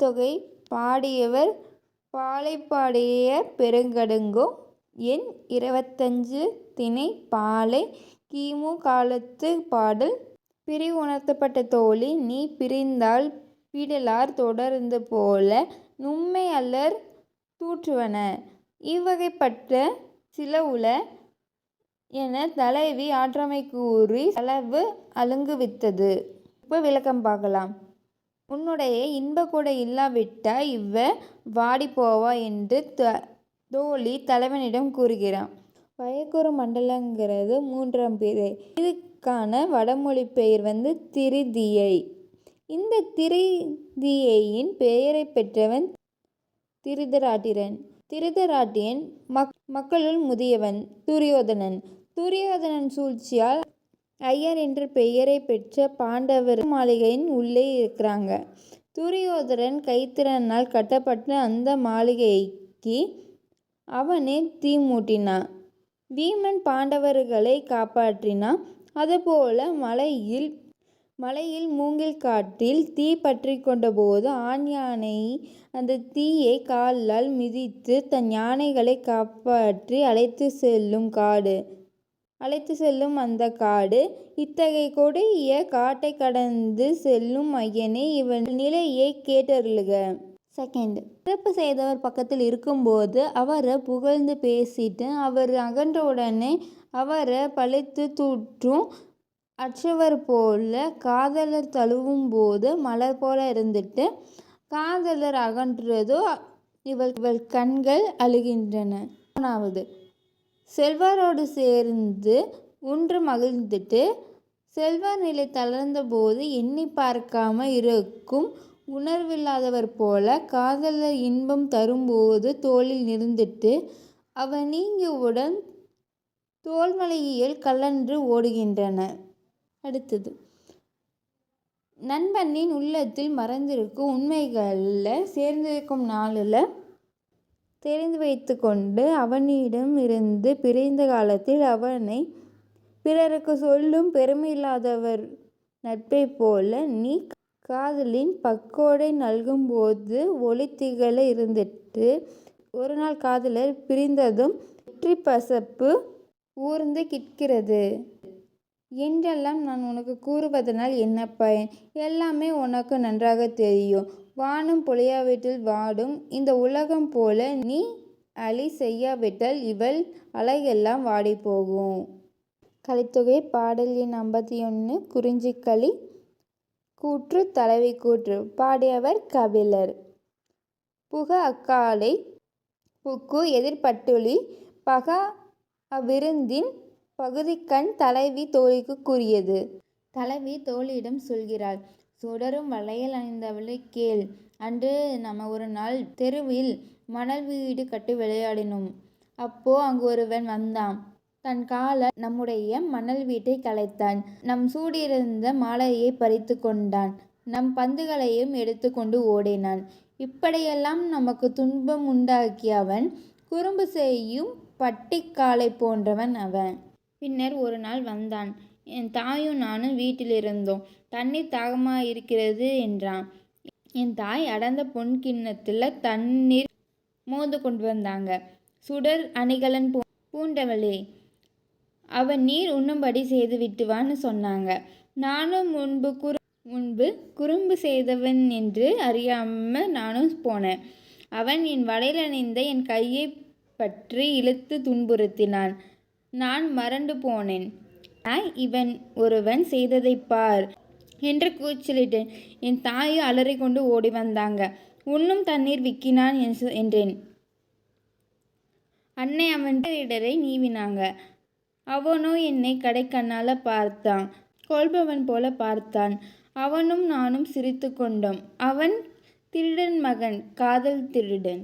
தொகை பாடியவர் பாலைப்பாடிய பெருங்கடுங்கோ. எண் 25 திணை பாலை. கிமு காலத்து பாடல். பிரிவு உணர்த்தப்பட்ட தோழி நீ பிரிந்தால் பிடலார் தொடர்ந்து போல நும்மை அல்லர் தூற்றுவன இவ்வகைப்பட்ட சிலவுள என தலைவி ஆற்றமை கூறி செலவு அலுங்குவித்தது. இப்போ விளக்கம் பார்க்கலாம். உன்னுடைய இன்பக்கூட இல்லாவிட்டா இவ வாடி போவா என்று தோழி தலைவனிடம் கூறுகிறான். வயக்குறு மண்டலங்கிறது 3ஆம் பிறை. இதுக்கான வடமொழி பெயர் திரிதியை. இந்த திரிதியையின் பெயரை பெற்றவன் திருதராட்டிரன். திருதராட்டியன் மக்களுள் முதியவன் துரியோதனன். துரியோதனன் சூழ்ச்சியால் ஐயர் என்ற பெயரை பெற்ற பாண்டவர் மாளிகையின் உள்ளே இருக்கிறாங்க. துரியோதனன் கைத்திறனால் கட்டப்பட்ட அந்த மாளிகைக்கு அவனே தீ மூட்டினான். வீமன் பாண்டவர்களை காப்பாற்றினான். அதுபோல மலையில் மூங்கில் காட்டில் தீ பற்றி கொண்ட போது ஆண் யானை அந்த தீயை காலால் மிதித்து தன் யானைகளை காப்பாற்றி அழைத்து செல்லும் அந்த காடு. இத்தகைய கொடிய காட்டை கடந்து செல்லும் ஐயனே இவன் நிலையை கேட்டருளுக. செகண்ட், சிறப்பு செய்தவர் பக்கத்தில் இருக்கும்போது அவரை புகழ்ந்து பேசிட்டு அவர் அகன்றவுடனே அவரை பழித்து தூற்றும் அற்றவர் போல காதலர் தழுவும் போது மலர் போல இருந்துட்டு காதலர் அகன்றதோ இவள் கண்கள் அழுகின்றன. 3வது, செல்வரோடு சேர்ந்து உன்று மகிழ்ந்துட்டு செல்வர் நிலை தளர்ந்த போது எண்ணி பார்க்காம இருக்கும் உணர்வில்லாதவர் போல காதலர் இன்பம் தரும்போது தோளில் நிறுந்துட்டு அவ நீங்கியவுடன் தோல்மலையில் கலன்று ஓடுகின்றன. அடுத்தது, நண்பனின் உள்ளத்தில் மறைந்திருக்கும் உண்மைகளை சேர்ந்திருக்கும் நாளில் தெரிந்து வைத்து கொண்டு அவனிடம் இருந்து பிரிந்த காலத்தில் அவனை பிறருக்கு சொல்லும் பெருமையில்லாதவர் நட்பை போல நீ காதலின் பக்கோடை நல்கும் போது ஒளி திகழ இருந்துட்டு ஒரு நாள் காதலர் பிரிந்ததும் வெற்றி பசப்பு ஊர்ந்து கிட்கிறது என்றெல்லாம் நான் உனக்கு கூறுவதனால் என்ன பயன்? எல்லாமே உனக்கு நன்றாக தெரியும். வானம் பொழியாவிட்டால் வாடும் இந்த உலகம் போல நீ அழி செய்யாவிட்டால் இவள் அழகெல்லாம் வாடி போகும். கலித்தொகை பாடல் எண் 51. குறிஞ்சிக்களி. கூற்று தலைவி கூற்று. பாடியவர் கபிலர். புக அக்காலை புக்கு எதிர்பட்டுளி பக அவ்விருந்தின் பகுதிக்கண் தலைவி தோழிக்கு கூறியது. தலைவி தோழியிடம் சொல்கிறாள். சுடரும் வளையல் அணிந்தவளை கேள். அன்று நம்ம ஒரு நாள் தெருவில் மணல் வீடு கட்டி விளையாடினோம். அப்போ அங்கு ஒருவன் வந்தான். தன் காலால் நம்முடைய மணல் வீட்டை கலைத்தான். நம் சூடியிருந்த மாலையை பறித்து கொண்டான். நம் பந்துகளையும் எடுத்து கொண்டு ஓடினான். இப்படியெல்லாம் நமக்கு துன்பம் உண்டாக்கிய அவன் குறும்பு செய்யும் பட்டிக்காலை போன்றவன் அவன். பின்னர் ஒரு நாள் வந்தான். என் தாயும் நானும் வீட்டில் இருந்தோம். தண்ணீர் தாகமாயிருக்கிறது என்றான். என் தாய் அடர்ந்த பொன் கிண்ணத்தில் தண்ணீர் மோந்து கொண்டு வந்தாங்க. சுடர் அணிகலன் பூண்டவளே, அவன் நீர் உண்ணும்படி செய்து விட்டுவான்னு சொன்னாங்க. நானும் முன்பு குறும்பு செய்தவன் என்று அறியாம நானும் போனேன். அவன் என் வளையல் அணிந்த என் கையை பற்றி இழுத்து துன்புறுத்தினான். நான் மறண்டு போனேன். இவன் ஒருவன் செய்ததை பார் என்று கூச்சலிட்டேன். என் தாயை அலறிக்கொண்டு ஓடி வந்தாங்க. உண்ணும் தண்ணீர் விக்கினான் என்றேன். அன்னை அவன் இடரை நீவினாங்க. அவனோ என்னை கடைக்கண்ணால பார்த்தான். கொள்பவன் போல பார்த்தான். அவனும் நானும் சிரித்து கொண்டோம். அவன் திருடன் மகன், காதல் திருடன்.